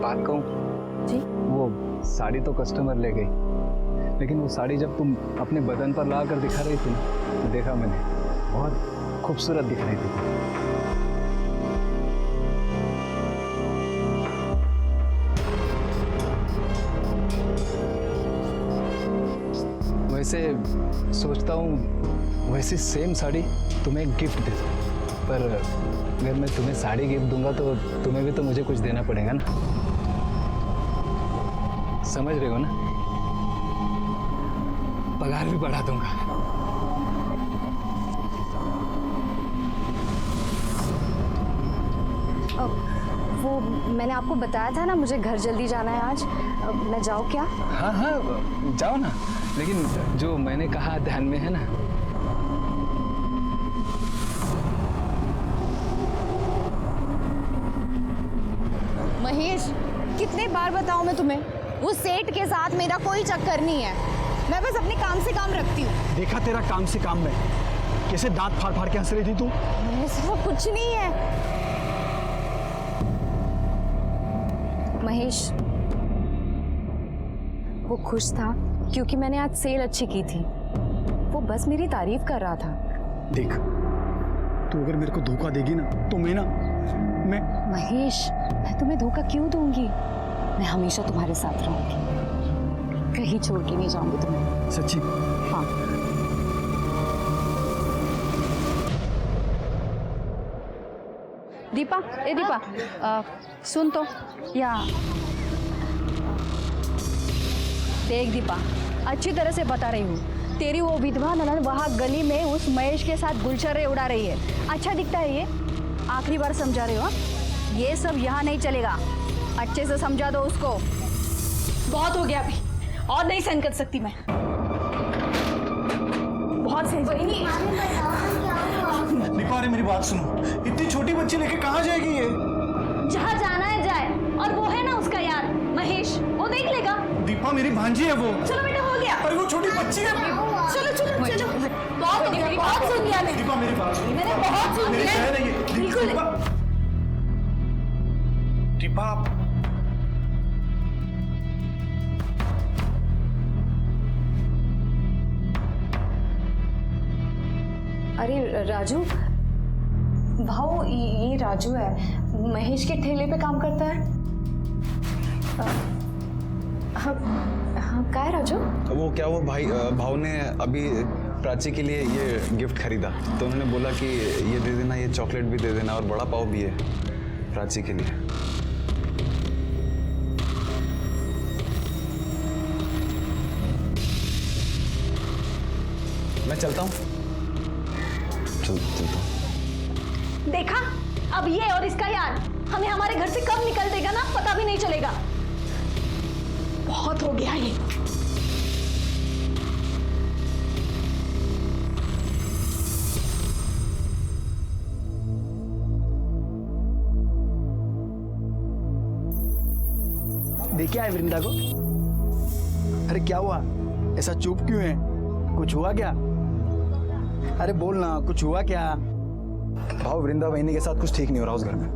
बात कहूँ जी? वो साड़ी तो कस्टमर ले गई, लेकिन वो साड़ी जब तुम अपने बदन पर ला कर दिखा रही थी ना, तो देखा मैंने, बहुत खूबसूरत दिख रही थी। वैसे सोचता हूँ वैसी सेम साड़ी तुम्हें एक गिफ्ट दे दूँ, पर अगर मैं तुम्हें साड़ी गिफ्ट दूंगा तो तुम्हें भी तो मुझे कुछ देना पड़ेगा ना, समझ रहे हो ना? पगार भी बढ़ा दूंगा। वो मैंने आपको बताया था ना, मुझे घर जल्दी जाना है आज। मैं जाऊँ क्या? हाँ हाँ जाओ ना, लेकिन जो मैंने कहा ध्यान में है ना? महेश, कितने बार बताऊं मैं तुम्हें, वो सेठ के साथ मेरा कोई चक्कर नहीं है। मैं बस अपने काम से काम रखती हूँ। देखा तेरा काम से काम में, कैसे दांत फाड़ फाड़ के हंस रही थी तू। वो कुछ नहीं है महेश। वो खुश था क्योंकि मैंने आज सेल अच्छी की थी। वो बस मेरी तारीफ कर रहा था। देख, तू अगर मेरे को धोखा देगी ना तो मैं महेश, मैं तुम्हें धोखा क्यों दूंगी? मैं हमेशा तुम्हारे साथ रहूंगी, कहीं छोड़ के नहीं जाऊंगी तुम्हें। सच्ची? हाँ। दीपा, ए दीपा, सुन तो, या देख दीपा, अच्छी तरह से बता रही हूँ, तेरी वो विधवा ननद वहाँ गली में उस महेश के साथ गुलछर्रे उड़ा रही है। अच्छा दिखता है ये? आखिरी बार समझा रही हो, ये सब यहाँ नहीं चलेगा। अच्छे से समझा दो उसको। बहुत हो गया अभी, और नहीं सहन कर सकती मैं। बहुत सहन नहीं। दीपा, अरे मेरी बात सुनो, इतनी छोटी बच्ची लेके कहाँ जाएगी ये? जहाँ जाना है जाए, और वो है ना उसका यार महेश, वो देख लेगा। दीपा, मेरी भांजी है वो। चलो बेटा, हो गया। अरे वो छोटी बच्ची है। चलो चलो चलो, बहुत हो गया, बहुत सुन लिया मैंने। दीपा, मेरी बात सुनो। मैंने बहुत सुन मेरी लिया। बहन है ये। बिल्कुल। दीपा, अरे राजू, भाऊ, ये राजू है, महेश के ठेले पे काम करता है। हाँ, क्या है राजू? वो क्या, वो भाव ने अभी प्राची के लिए ये गिफ्ट खरीदा, तो उन्होंने बोला कि ये दे देना, ये चॉकलेट भी दे देना, और बड़ा पाव भी है प्राची के लिए। मैं चलता हूँ। चलता हूँ। देखा, अब ये और इसका यार हमें हमारे घर से कब निकल देगा ना, पता भी नहीं चलेगा। बहुत हो गया ये। देखा है वृंदा को? अरे क्या हुआ, ऐसा चुप क्यों है? कुछ हुआ क्या? अरे बोल ना, कुछ हुआ क्या? भाव, वृंदा वहिनी के साथ कुछ ठीक नहीं हो रहा उस घर में।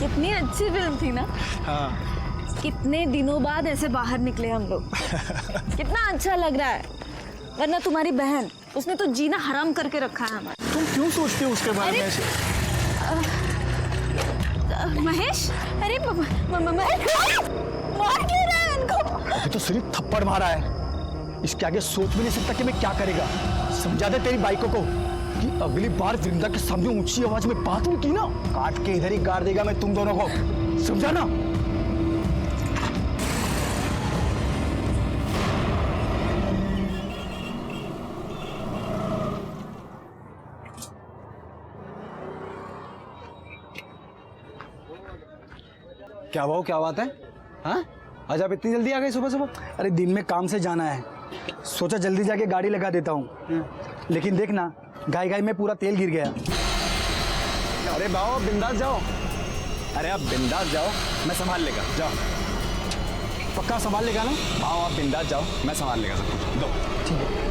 कितनी अच्छी फिल्म थी ना। हाँ। कितने दिनों बाद ऐसे बाहर निकले हम लोग। कितना अच्छा लग रहा है। वरना तुम्हारी बहन, उसने तो जीना हराम करके रखा है हमारा। तुम क्यों सोचते हो उसके बारे में ऐसे? महेश, अरे महेश, मार क्यों रहा है इनको? अभी तो सिर्फ थप्पड़ मारा है, इसके आगे सोच भी नहीं सकता कि मैं क्या करेगा। समझा दे तेरी बाइकों को कि अगली बार वृंदा के सामने ऊंची आवाज में बात हुई की ना, काट के इधर ही गाड़ देगा मैं तुम दोनों को, समझा ना? क्या भाव, क्या बात है? हाँ, आज आप इतनी जल्दी आ गए सुबह सुबह? अरे दिन में काम से जाना है, सोचा जल्दी जाके गाड़ी लगा देता हूँ, लेकिन देखना गाय गाय में पूरा तेल गिर गया। अरे बाओ आप बिंदास जाओ, अरे आप बिंदास जाओ, मैं संभाल लेगा, जाओ। पक्का संभाल लेगा ना? बाओ आप बिंदास जाओ, मैं संभाल लेगा सब कुछ, दो। ठीक है।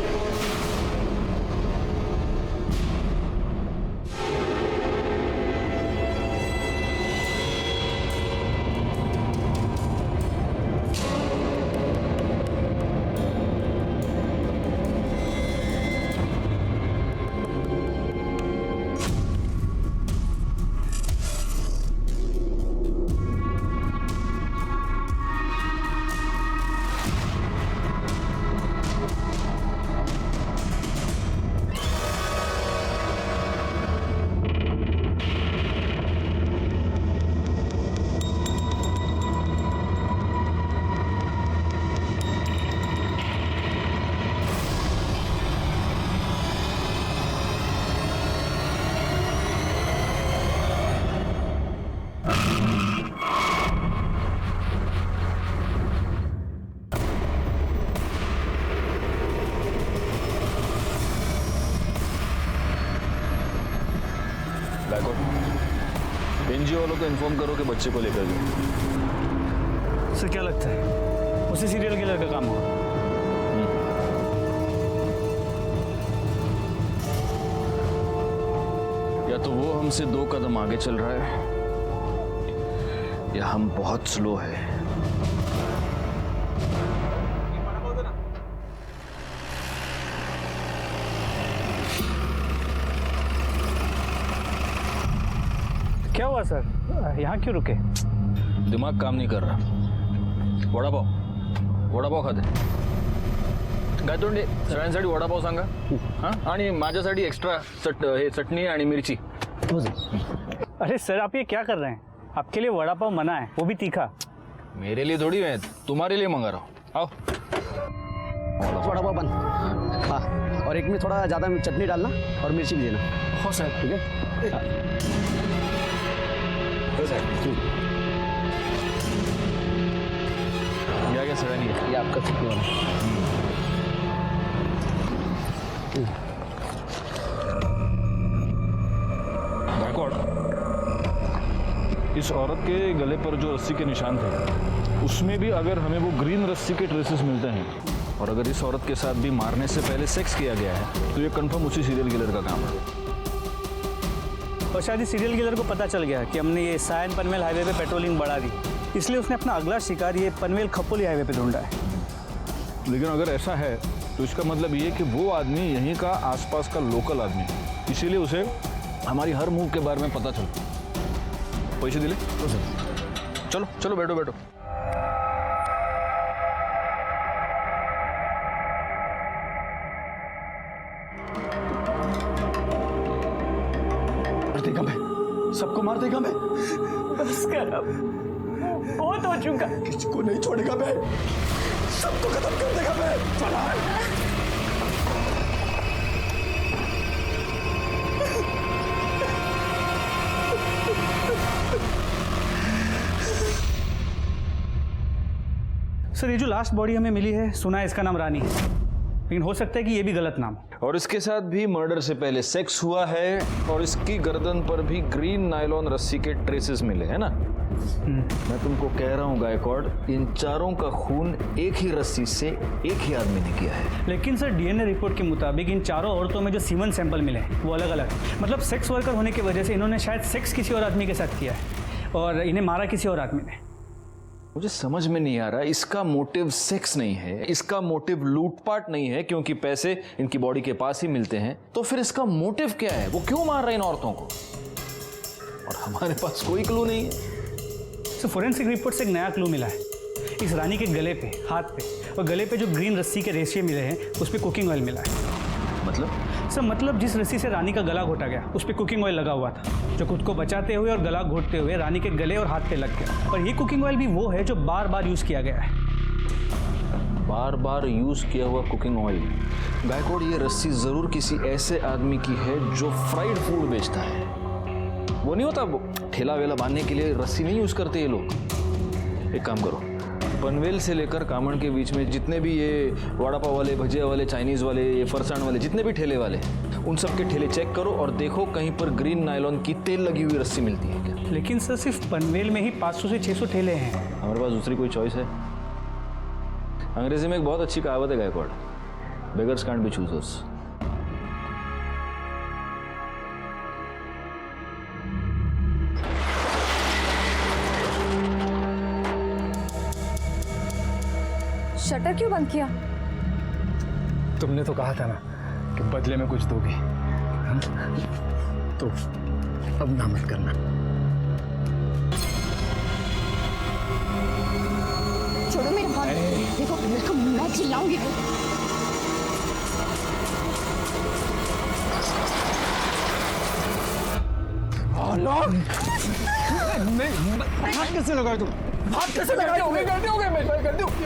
एनजीओ वालों को इन्फॉर्म करो कि बच्चे को लेकर जाओ। सर क्या लगता है उसी सीरियल किलर का काम होगा? या तो वो हमसे 2 कदम आगे चल रहा है या हम बहुत स्लो है। क्या हुआ सर, यहाँ क्यों रुके? दिमाग काम नहीं कर रहा। वडापाव खाते गायतोंडे सगळ्यांसाठी वडापाव सांगा हां, आणि माझ्यासाठी एक्स्ट्रा हे चटणी आणि मिरची। अरे सर आप ये क्या कर रहे हैं? आपके लिए वड़ा पाव मना है, वो भी तीखा। मेरे लिए थोड़ी है, तुम्हारे लिए मंगा रहा हूँ। आओ। वड़ा पाव बन, हाँ, और एक में थोड़ा ज़्यादा चटनी डालना और मिर्ची भी देना। हो साहब। ठीक है। क्या सगळ्यांनी ये आपका चटनी वाला। गायकवाड़, इस औरत के गले पर जो रस्सी के निशान थे उसमें भी अगर हमें वो ग्रीन रस्सी के ट्रेसेस मिलते हैं और अगर इस औरत के साथ भी मारने से पहले सेक्स किया गया है तो ये कंफर्म उसी सीरियल किलर का काम है। और शायद इस सीरियल किलर को पता चल गया कि हमने ये सायन पनवेल हाईवे पे पेट्रोलिंग बढ़ा दी, इसलिए उसने अपना अगला शिकार ये पनवेल खपोली हाईवे पे ढूंढा है। लेकिन अगर ऐसा है तो इसका मतलब ये कि वो आदमी यहीं का आसपास का लोकल आदमी है, इसीलिए उसे हमारी हर मूव के बारे में पता चलता। पैसे दिले? चलो चलो बैठो बैठो। मार देगा मैं, सबको मार देगा मैं। बस कर अब, बहुत हो चुका। किसको नहीं छोड़ेगा मैं, सबको खत्म कर देगा मैं। चला सर ये जो लास्ट बॉडी हमें मिली है, सुना है इसका नाम रानी है, लेकिन हो सकता है कि ये भी गलत नाम हो। और इसके साथ भी मर्डर से पहले सेक्स हुआ है और इसकी गर्दन पर भी ग्रीन नायलॉन रस्सी के ट्रेसेस मिले हैं ना। मैं तुमको कह रहा हूँ गायकवाड़, इन चारों का खून एक ही रस्सी से एक ही आदमी ने किया है। लेकिन सर डीएनए रिपोर्ट के मुताबिक इन चारों औरतों में जो सीमन सैंपल मिले हैं वो अलग अलग है। मतलब सेक्स वर्कर होने की वजह से इन्होंने शायद सेक्स किसी और आदमी के साथ किया है और इन्हें मारा किसी और आदमी ने। मुझे समझ में नहीं आ रहा, इसका मोटिव सेक्स नहीं है, इसका मोटिव लूटपाट नहीं है क्योंकि पैसे इनकी बॉडी के पास ही मिलते हैं, तो फिर इसका मोटिव क्या है? वो क्यों मार रहे हैं इन औरतों को? और हमारे पास कोई क्लू नहीं है। तो फोरेंसिक रिपोर्ट से एक नया क्लू मिला है। इस रानी के गले पे, हाथ पे और गले पे जो ग्रीन रस्सी के रेशे मिले हैं उस पर कुकिंग ऑयल मिला है। मतलब जिस रस्सी से रानी का गला घोटा गया उस पर कुकिंग ऑयल लगा हुआ था, जो खुद को बचाते हुए और गला घोटते हुए रानी के गले और हाथ पे लग गया। और ये कुकिंग ऑयल भी वो है जो बार बार यूज किया गया है। बार बार यूज किया हुआ कुकिंग ऑयल। गायकवाड़, ये रस्सी जरूर किसी ऐसे आदमी की है जो फ्राइड फूड बेचता है। वो नहीं होता, वो ठेला वेला बांधने के लिए रस्सी नहीं यूज करते ये लोग। एक काम करो, पनवेल से लेकर कामण के बीच में जितने भी ये वड़ा पाव वाले, भजिया वाले, चाइनीज वाले, ये फरसाण वाले, जितने भी ठेले वाले हैं, उन सब के ठेले चेक करो और देखो कहीं पर ग्रीन नायलॉन की तेल लगी हुई रस्सी मिलती है क्या। लेकिन सर सिर्फ पनवेल में ही 500 से 600 ठेले हैं। हमारे पास दूसरी कोई चॉइस है? अंग्रेजी में एक बहुत अच्छी कहावत है Gaikwad, beggars can't be choosers. Shutter क्यों बंद किया? तुमने तो कहा था ना कि बदले में कुछ दोगी, हाँ? तो अब ना मत करना। छोड़ो मेरे हाथ, देखो मेरे को, मैं चिल्लाऊंगी तो। नहीं, हाथ कैसे लगाए तुम? हाथ कैसे लगाए? गलती हो गई, मैं गलती हो गई।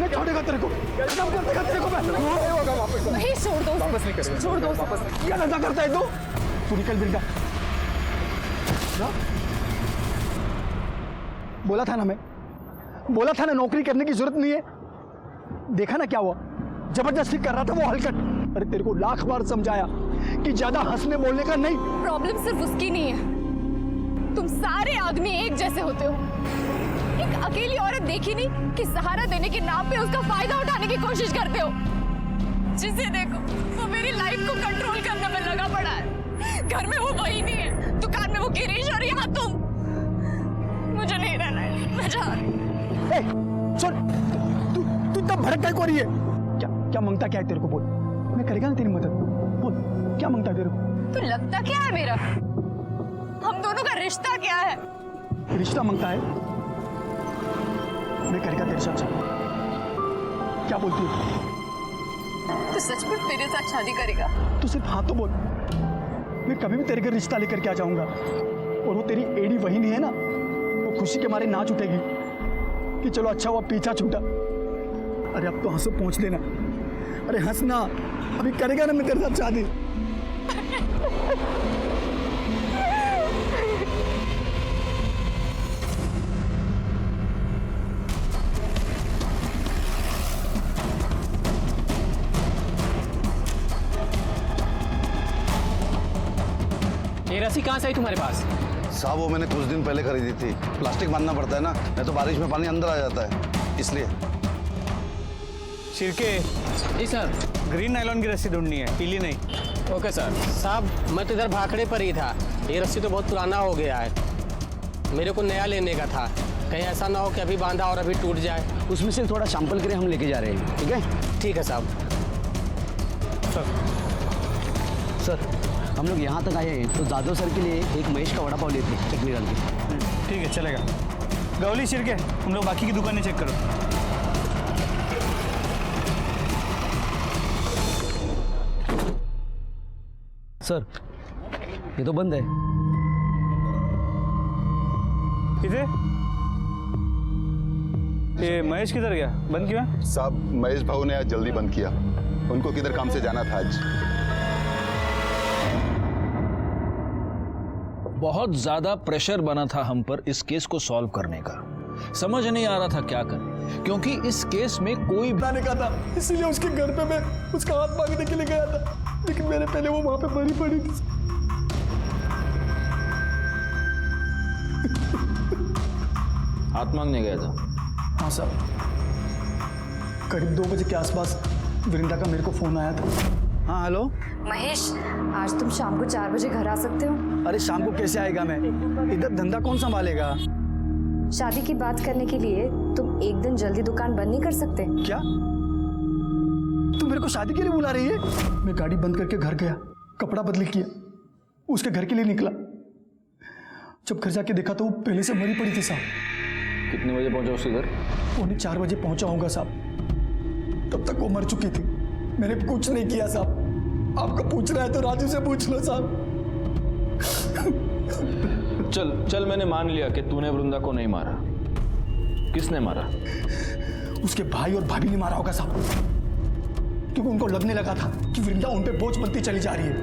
मैं छोड़ेगा तेरे को, काम करते तेरे को मैं नहीं होगा वापस। नहीं, छोड़ दो, वापस नहीं करेगा, छोड़ दो, वापस नहीं। क्या धंधा करता है तू निकल बिल्डा। बोला था ना नौकरी करने की जरूरत नहीं है। देखा ना क्या हुआ, जबरदस्ती कर रहा था वो हलकट। अरे तेरे को लाख बार समझाया कि ज्यादा हंसने बोलने का नहीं। प्रॉब्लम सिर्फ उसकी नहीं है, तुम सारे आदमी एक जैसे होते हो। एक अकेली औरत देखी नहीं कि सहारा देने के नाम पे उसका फायदा उठाने की कोशिश करते हो। जिसे देखो वो मेरी लाइफ को कंट्रोल करने में लगा पड़ा है। घर में वो वही नहीं है, दुकान में वो गिरीश और यहाँ तुम। मुझे नहीं रहना है, मैं जा रही हूँ। सुन, तू इतना भड़क क्या हो रही है? क्या मांगता क्या है तेरे को? बोल, मैं करेगा ना तेरी मदद। बोल, क्या मांगता है तेरे को? तो लगता क्या है मेरा? हम दोनों का रिश्ता क्या है? रिश्ता मांगता है? मैं करेगा तेरे साथ। क्या बोलती है? तो सचमुच मेरे साथ शादी करेगा? तू सिर्फ हाँ तो बोल, मैं कभी भी तेरे घर रिश्ता लेकर के आ जाऊंगा। और वो तेरी एड़ी वही नहीं है ना, वो खुशी के मारे नाच उठेगी कि चलो अच्छा हुआ पीछा छूटा। अरे अब तो हंसो पहुंच लेना। अरे हंसना, अभी करेगा ना मैं तेरे साथ शादी। ये रस्सी कहाँ से आई तुम्हारे पास? साहब वो मैंने कुछ दिन पहले खरीदी थी। प्लास्टिक बांधना पड़ता है ना, नहीं तो बारिश में पानी अंदर आ जाता है, इसलिए। छिड़के जी सर। ग्रीन नायलॉन की रस्सी ढूंढनी है, पीली नहीं। Okay sir. साहब मैं तो इधर भाखड़े पर ही था, ये रस्सी तो बहुत पुराना हो गया है, मेरे को नया लेने का था। कहीं ऐसा ना हो कि अभी बांधा और अभी टूट जाए। उसमें से थोड़ा सैंपल के लिए हम लेके जा रहे हैं, ठीक है? ठीक है साहब। सर हम लोग यहाँ तक आए हैं तो जादव सर के लिए एक महेश का वड़ा पाव लेते हैं, चटनी डाल के। ठीक है, चलेगा। गौली छिड़के, हम लोग बाकी की दुकानें चेक करो। सर ये तो बंद है। किधर? ये महेश किधर गया? बंद क्यों है? साहब महेश भाऊ ने आज जल्दी बंद किया, उनको किधर काम से जाना था आज। बहुत ज्यादा प्रेशर बना था हम पर इस केस को सॉल्व करने का। समझ नहीं आ रहा था क्या करें, क्योंकि इस केस में कोई बनाने का था, इसीलिए उसके घर पे मैं उसका हाथ मांगने के लिए गया था। लेकिन मेरे पहले वो वहां पे मरी पड़ी थी। हाथ मांगने गया था? हाँ साहब, करीब 2 बजे के आसपास वृंदा का मेरे को फोन आया था। हाँ हेलो महेश, आज तुम शाम को 4 बजे घर आ सकते हो? अरे शाम को कैसे आएगा मैं, इधर धंधा कौन संभालेगा? शादी की बात करने के लिए तुम एक दिन जल्दी दुकान बंद नहीं कर सकते? क्या तू मेरे को शादी के लिए बुला रही है? मैं गाड़ी बंद करके घर गया, कपड़ा बदली किया, उसके घर के लिए निकला। जब घर जाके देखा तो वो पहले से मरी पड़ी थी साहब। कितने बजे पहुंचा उसके घर? 4:45 बजे पहुंचा होगा साहब, तब तक वो मर चुकी थी। मैंने कुछ नहीं किया साहब, आपको पूछना है तो राजू से पूछ लो साहब। चल मैंने मान लिया कि तूने वृंदा को नहीं मारा। किसने मारा? उसके भाई और भाभी ने मारा होगा साहब, क्योंकि उनको लगने लगा था कि वृंदा उन पे बोझ बनती चली जा रही है।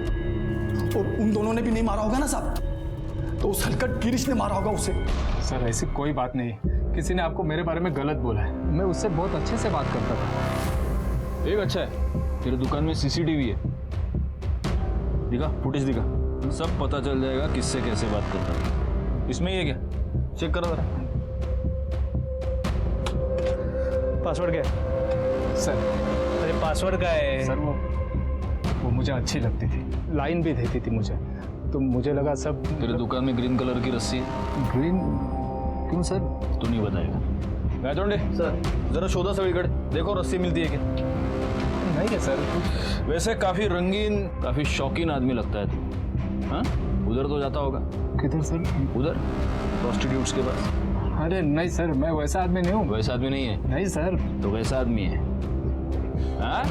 और उन दोनों ने भी नहीं मारा होगा ना साहब, तो उस हलकट गिरीश ने मारा होगा उसे। सर ऐसी कोई बात नहीं किसी ने आपको मेरे बारे में गलत बोला है। मैं उससे बहुत अच्छे से बात करता था। एक अच्छा है, तेरी दुकान में सीसीटीवी है, दिखा, फुटेज दिखा, सब पता चल जाएगा किससे कैसे बात करता है। इसमें ये क्या, चेक करो जरा। पासवर्ड क्या है? सर अरे पासवर्ड का है सर वो मुझे अच्छी लगती थी, लाइन भी देती थी मुझे, तो मुझे लगा सब। तेरे दुकान में ग्रीन कलर की रस्सी है? ग्रीन क्यों सर? तू नहीं बताएगा। गायतोंडे सर, जरा शोधा सगळीकडे, देखो रस्सी मिलती है क्या? नहीं है सर। वैसे काफी रंगीन, काफी शौकीन आदमी लगता है तू। हाँ, उधर तो जाता होगा। किधर सर? उधर प्रोस्टिट्यूट्स के पास। अरे नहीं सर, मैं वैसा आदमी नहीं हूँ। वैसा आदमी नहीं है? नहीं सर, तो वैसा आदमी है? हाँ,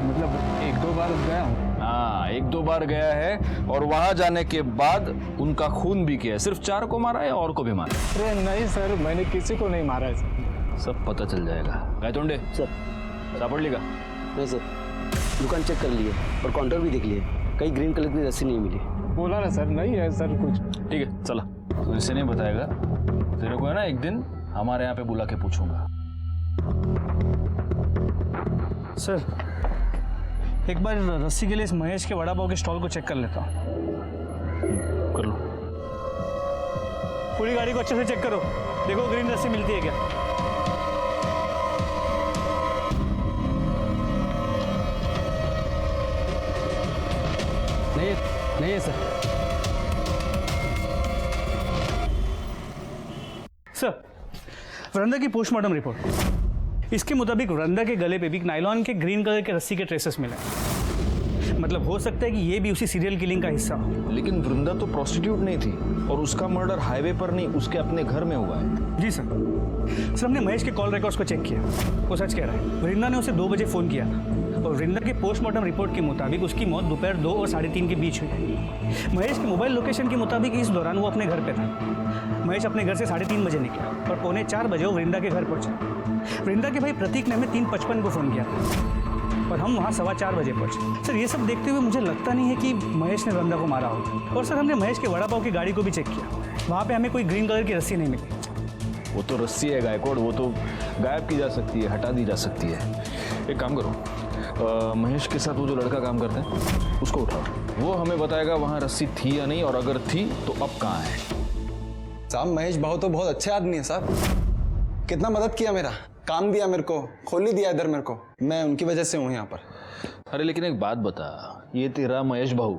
मतलब 1-2 बार गया हूँ। हाँ, 1-2 बार गया है और वहां जाने के बाद उनका खून भी किया है। सिर्फ 4 को मारा है और को भी मारा? अरे नहीं सर, मैंने किसी को नहीं मारा है सर। सब पता चल जाएगा। गायतोंडे सर। सापड़ लेगा? नहीं सर, दुकान चेक कर लिए और काउंटर भी देख लिए, कहीं ग्रीन कलर की रस्सी नहीं मिली। बोला ना सर, नहीं है सर कुछ। ठीक है, चला। तो इसे नहीं बताएगा, तेरे को है ना एक दिन हमारे यहाँ पे बुला के पूछूंगा। सर, एक बार रस्सी के लिए इस महेश के वड़ा पाव के स्टॉल को चेक कर लेता हूँ। कर लो। पूरी गाड़ी को अच्छे से चेक करो, देखो ग्रीन रस्सी मिलती है क्या। नहीं है सर। सर, वृंदा की पोस्टमार्टम रिपोर्ट, इसके मुताबिक वृंदा के गले पे भी नायलॉन के ग्रीन कलर के रस्सी के ट्रेसेस मिले। मतलब हो सकता है कि ये भी उसी सीरियल किलिंग का हिस्सा हो। लेकिन वृंदा तो प्रोस्टिट्यूट नहीं थी और उसका मर्डर हाईवे पर नहीं, उसके अपने घर में हुआ है। जी सर, हमने महेश के कॉल रिकॉर्ड्स को चेक किया, वो सच कह रहा है। वृंदा ने उसे 2 बजे फ़ोन किया था और वृंदा के पोस्टमार्टम रिपोर्ट के मुताबिक उसकी मौत दोपहर 2 और 3:30 के बीच हुई है। महेश के मोबाइल लोकेशन के मुताबिक इस दौरान वो अपने घर पे था। महेश अपने घर से 3:30 बजे निकला और 3:45 बजे वो वृंदा के घर पहुंचा। वृंदा के भाई प्रतीक ने हमें 3:55 को फ़ोन किया था और हम वहाँ 4:15 बजे पहुंचे। सर, ये सब देखते हुए मुझे लगता नहीं है कि महेश ने वृंदा को मारा होगा। और सर, हमने महेश के वड़ा पाव की गाड़ी को भी चेक किया, वहाँ पे हमें कोई ग्रीन कलर की रस्सी नहीं मिली। वो तो रस्सी है गायकवाड़, वो तो गायब की जा सकती है, हटा दी जा सकती है। एक काम करो, महेश के साथ वो जो लड़का काम करता है उसको उठाओ, वो हमें बताएगा वहाँ रस्सी थी या नहीं, और अगर थी तो अब कहाँ है। साहब महेश भाऊ तो बहुत अच्छे आदमी है साहब, कितना मदद किया, मेरा काम दिया, मेरे को खोल ही दिया इधर मेरे को, मैं उनकी वजह से हूँ यहाँ पर। अरे लेकिन एक बात बता, ये तेरा महेश भाऊ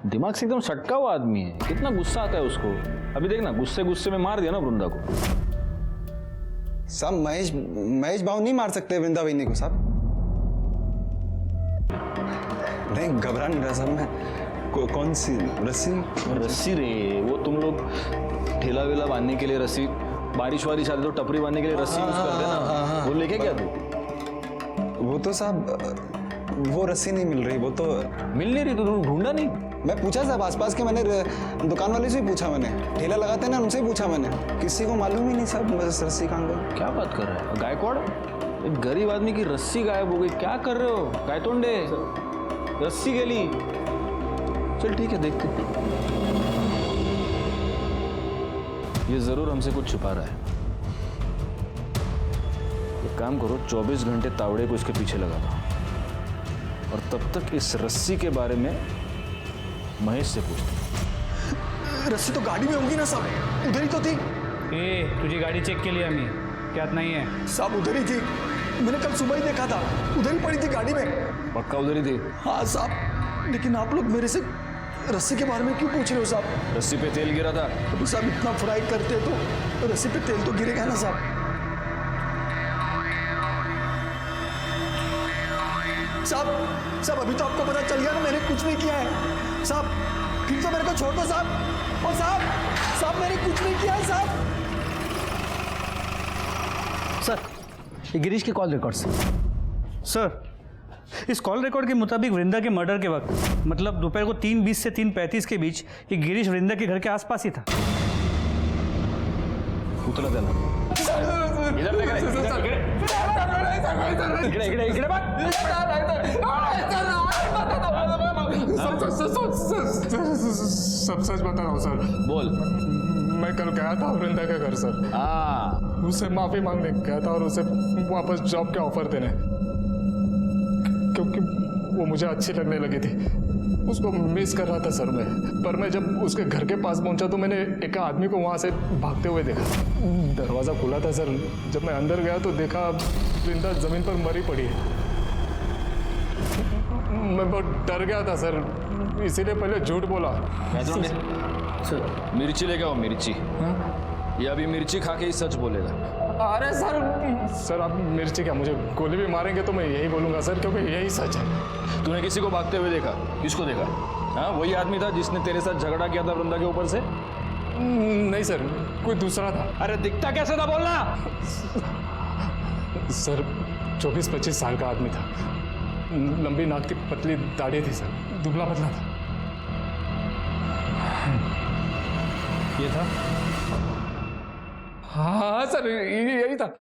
दिमाग से एकदम सटका हुआ आदमी है, कितना गुस्सा आता है उसको। अभी देखना, गुस्से में मार दिया ना वृंदा को। साहब महेश भाऊ नहीं मार सकते वृंदा बहनी को साहब। नहीं, घबरा नहीं रहा साहब मैं। कौन सी रस्सी रे, वो तुम लोग ठेला वेला बांधने के लिए रस्सी, बारिश वारिश आती तो टपरी बांधने के लिए रस्सी यूज करते ना, वो लेके क्या तू? वो तो साहब वो रस्सी नहीं मिल रही, वो तो मिल नहीं रही, तो तुम ढूंढा नहीं? मैं पूछा साहब आसपास के, मैंने दुकान वाले से ही पूछा, मैंने ठेला लगाते हैं ना उनसे ही पूछा मैंने, किसी को मालूम ही नहीं साहब बस रस्सी कहाँ गई। क्या बात कर रहा है गायकवाड़, एक गरीब आदमी की रस्सी गायब हो गई, क्या कर रहे हो गायतोंडे? रस्सी गली, चल ठीक है देखते। ये जरूर हमसे कुछ छुपा रहा है। एक काम करो, 24 घंटे तावड़े को इसके पीछे लगा दो और तब तक इस रस्सी के बारे में महेश से पूछते। रस्सी तो गाड़ी में होगी ना साहब, उधर ही तो थी। तुझी गाड़ी चेक के लिए हमें क्या नहीं है साहब, उधर ही थी, मैंने कल सुबह ही देखा था, उधर ही पड़ी थी गाड़ी में। पक्का उधर ही थी? हाँ साहब, लेकिन आप लोग मेरे से रस्सी के बारे में क्यों पूछ रहे हो साहब? रस्सी पे तेल गिरा था। अभी साहब इतना फ्राई करते तो रस्सी पे तेल तो गिरेगा ना साहब। साहब अभी तो आपको पता चल गया ना मैंने कुछ नहीं किया है साहब, फिर तो मेरे को छोड़ दो साहब। और साहब मैंने कुछ नहीं किया है साहब। सर, ये गिरीश के कॉल रिकॉर्ड्स। सर, इस कॉल रिकॉर्ड के मुताबिक वृंदा के मर्डर के वक्त, मतलब दोपहर को 3:20 से 3:35 के बीच, ये गिरीश वृंदा के घर के आसपास ही था। उतरा देना इधर देख रहे, इकडे बात। सब सच बता रहा हूँ सर। बोल। मैं कल गया था वृंदा के घर सर। हाँ, उससे माफी मांगने गया था और उसे वापस जॉब के ऑफर देने, क्योंकि वो मुझे अच्छी लगने लगी थी। उसको मिस कर रहा था सर मैं, पर मैं जब उसके घर के पास पहुंचा तो मैंने एक आदमी को वहां से भागते हुए देखा। दरवाजा खुला था सर, जब मैं अंदर गया तो देखा वृंदा जमीन पर मरी पड़ी है। मैं बहुत डर गया था सर, इसीलिए पहले झूठ बोला। मिर्ची लेके आओ, मिर्ची। ये अभी मिर्ची खा के ही सच बोलेगा। अरे सर आप मिर्ची क्या, मुझे गोली भी मारेंगे तो मैं यही बोलूंगा सर, क्योंकि यही सच है। तूने किसी को भागते हुए देखा? किसको देखा? हाँ, वही आदमी था जिसने तेरे साथ झगड़ा किया था वृंदा के ऊपर से? नहीं सर, कोई दूसरा था। अरे दिखता कैसे था बोलना? सर 24-25 साल का आदमी था, लंबी नाक की पतली दाढ़ी थी सर, दुबला पतला था। ये था? हाँ सर, यही था।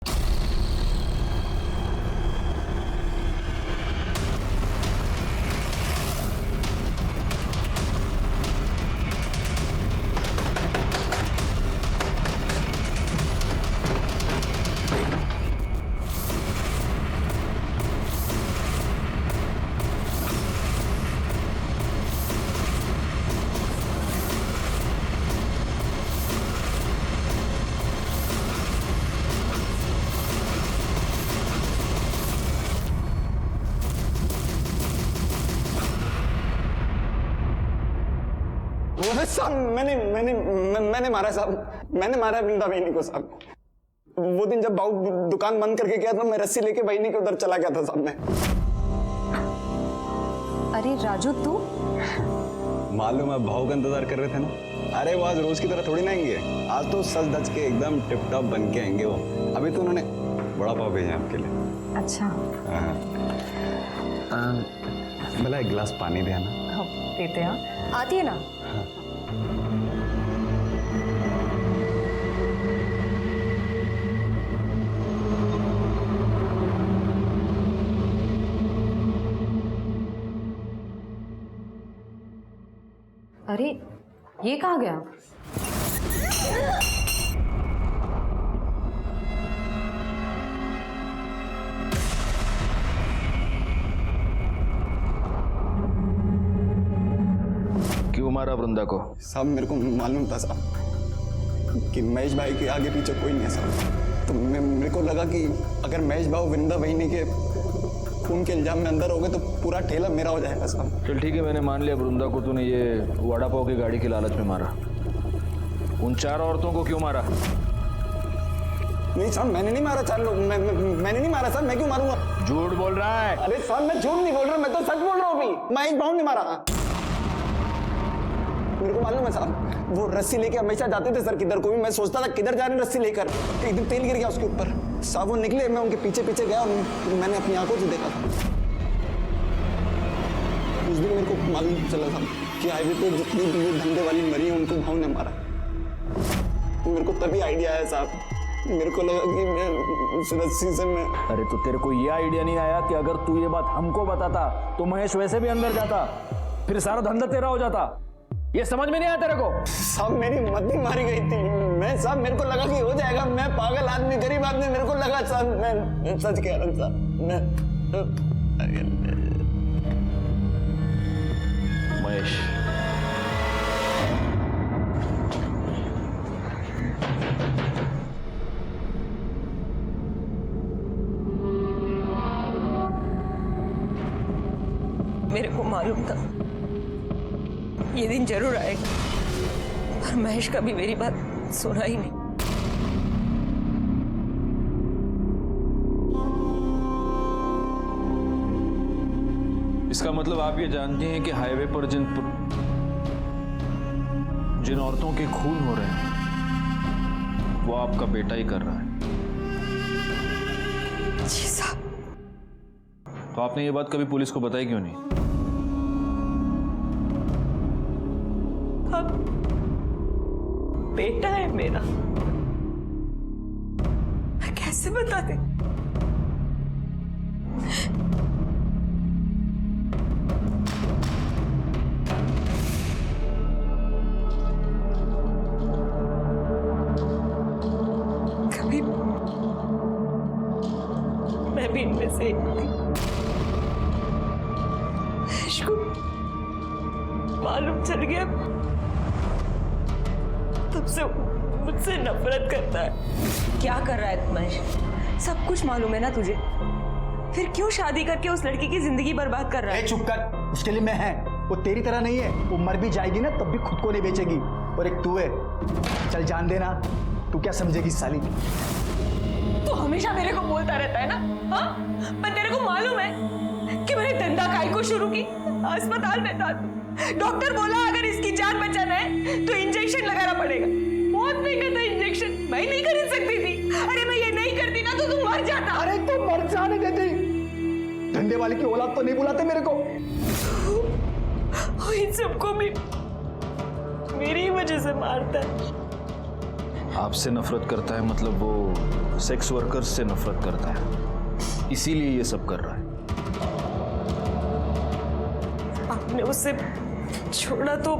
साहब मैंने मारा साहब, मैंने मारा वृंदा बहनी को साहब। वो दिन जब बाबू दुकान बंद करके गया था, मैं रस्सी लेके बहनी के उधर चला गया था साहब मैं। अरे राजू तू? मालूम है, भाव का इंतजार कर रहे थे ना। अरे वो आज रोज की तरह थोड़ी ना आएंगे, आज तो सज धज के एकदम टिप टॉप बन के आएंगे वो। अभी तो उन्होंने बड़ा पाव भेजा आपके लिए। अच्छा। भला एक गिलास पानी दे ना। हाँ, देते हैं, आती है ना। अरे ये कहाँ गया? क्यों मारा वृंदा को? साहब मेरे को मालूम था साहब कि महेश भाई के आगे पीछे कोई नहीं है साहब। तो मेरे को लगा कि अगर महेश भाई वृंदा बहनी के खून के इल्जाम में अंदर हो गए तो पूरा ठेला मेरा हो जाएगा साहब। चल ठीक है, मैंने मान लिया वृंदा को तूने ये वड़ा पाव की गाड़ी की लालच में मारा। उन 4 औरतों को क्यों मारा? नहीं साहब, मैंने नहीं मारा 4 लोग, मैंने नहीं मारा साहब। मैं क्यों मारूंगा? झूठ बोल रहा है। अरे साहब मैं झूठ नहीं बोल रहा, मैं तो सच बोल रहा हूँ। अभी महेश भाव ने मारा। मेरे को मालूम है साहब, वो रस्सी लेके हमेशा जाते थे सर किधर को भी। मैं सोचता था किधर जा रहे हैं रस्सी लेकर, एक दिन तेल गिर गया उसके ऊपर। साहब वो निकले, मैं उनके पीछे पीछे गया और मैंने अपनी आंखों से देखा था। उस दिन मेरे को मालूम चला था कि हाईवे पे जितनी भी वो धंधे वाली मरी है उनको भाव ने मारा। मेरे को तभी आइडिया आया साहब, मेरे को लगा कि मैं उस रस्सी से मैं। अरे तो तेरे को ये आइडिया नहीं आया कि अगर तू ये बात हमको बताता तो महेश वैसे भी अंदर जाता, फिर सारा धंधा तेरा हो जाता? ये समझ में नहीं आया तेरे को? साहब मेरी मती मारी गई थी। मैं साहब मेरे को लगा कि हो जाएगा, मैं पागल आदमी, गरीब आदमी, मेरे को लगा साहब, मैं सच कह रहा हूँ साहब। महेश, मेरे को मालूम था ये दिन जरूर आएगा, पर महेश कभी मेरी बात सुना ही नहीं। इसका मतलब आप ये जानती हैं कि हाईवे पर जिन औरतों के खून हो रहे हैं वो आपका बेटा ही कर रहा है। जी साहब। तो आपने ये बात कभी पुलिस को बताई क्यों नहीं? अब बेटा है मेरा, मैं कैसे बता दे? से ही थी। इसको मालूम चल गया, तब से मुझसे नफरत करता है। क्या कर रहा है महेश? सब कुछ मालूम है ना तुझे, फिर क्यों शादी करके उस लड़की की जिंदगी बर्बाद कर रहा है? चुप कर, उसके लिए मैं है, वो तेरी तरह नहीं है। वो मर भी जाएगी ना तब भी खुद को नहीं बेचेगी। और एक तू है, चल जान देना, तू क्या समझेगी साली? तू हमेशा मेरे को बोलता रहता है ना, हाँ? पर तेरे को मालूम है कि मैंने धंधा काय को शुरू की? अस्पताल में था, डॉक्टर बोला अगर इसकी जान बचाना है तो इंजेक्शन लगाना पड़ेगा। बहुत महंगा था इंजेक्शन, मैं नहीं खरीद सकती थी। अरे मैं ये नहीं करती ना तो तू मर जाता। अरे तू मर जाने देती, धंधे वाले की औलाद तो नहीं बुलाते मेरे को। इन सबको भी मेरी ही वजह से मारता है। आपसे नफरत करता है मतलब वो सेक्स वर्कर्स से नफरत करता है, इसीलिए ये सब कर रहा है। आपने उसे छोड़ा तो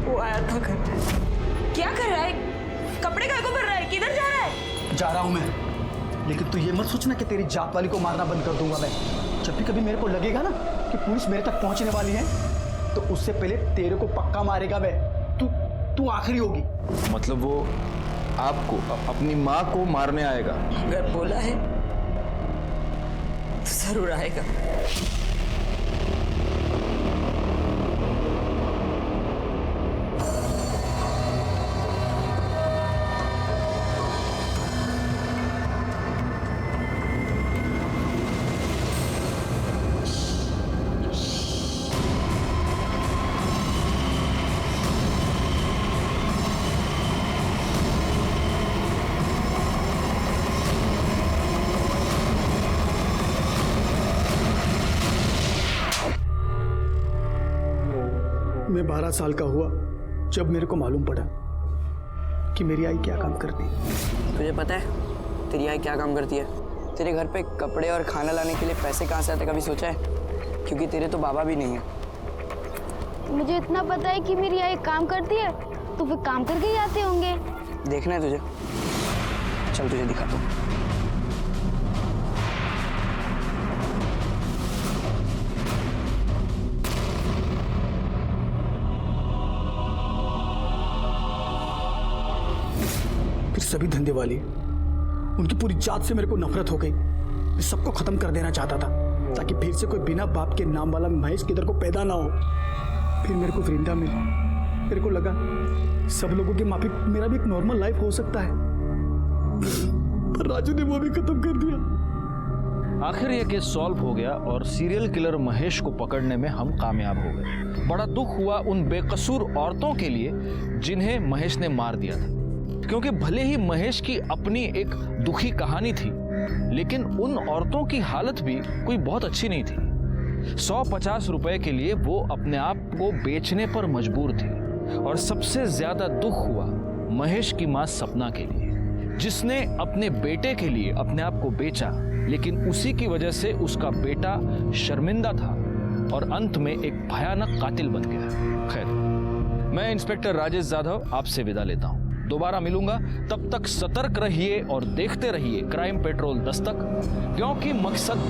वो आया था घर। क्या कर रहा है? कपड़े काय को भर रहा है? किधर जा रहा है? जा रहा हूं मैं, लेकिन तू ये मत सोचना कि तेरी जात वाली को मारना बंद कर दूंगा मैं। जब भी कभी मेरे को लगेगा ना कि पुलिस मेरे तक पहुंचने वाली है तो उससे पहले तेरे को पक्का मारेगा मैं। तू आखिरी होगी। मतलब वो आपको, अपनी माँ को मारने आएगा? अगर बोला है तो जरूर आएगा। मैं 12 साल का हुआ जब मेरे को मालूम पड़ा कि मेरी आई क्या काम करती है। तुझे पता है तेरी आई क्या काम करती है? तेरे घर पे कपड़े और खाना लाने के लिए पैसे कहाँ से आते, कभी सोचा है? क्योंकि तेरे तो बाबा भी नहीं है। मुझे इतना पता है कि मेरी आई काम करती है, तो फिर काम करके ही आते होंगे। देखना है तुझे? चल तुझे दिखाता हूँ। फिर सभी धंधे वाली, उनकी पूरी जात से मेरे को नफरत हो गई। मैं सबको खत्म कर देना चाहता था ताकि फिर से कोई बिना बाप के नाम वाला महेश किधर को पैदा ना हो। फिर मेरे को वृंदा मिली, मेरे को लगा सब लोगों की माफी मेरा भी एक नॉर्मल लाइफ हो सकता है, पर राजू ने वो भी खत्म कर दिया। आखिर ये केस सॉल्व हो गया और सीरियल किलर महेश को पकड़ने में हम कामयाब हो गए। बड़ा दुख हुआ उन बेकसूर औरतों के लिए जिन्हें महेश ने मार दिया था, क्योंकि भले ही महेश की अपनी एक दुखी कहानी थी, लेकिन उन औरतों की हालत भी कोई बहुत अच्छी नहीं थी। 150 रुपए के लिए वो अपने आप को बेचने पर मजबूर थी। और सबसे ज्यादा दुख हुआ महेश की मां सपना के लिए, जिसने अपने बेटे के लिए अपने आप को बेचा, लेकिन उसी की वजह से उसका बेटा शर्मिंदा था और अंत में एक भयानक कातिल बन गया। खैर, मैं इंस्पेक्टर राजेश जाधव आपसे विदा लेता हूं। दोबारा मिलूंगा, तब तक सतर्क रहिए और देखते रहिए क्राइम पेट्रोल दस्तक, क्योंकि मकसद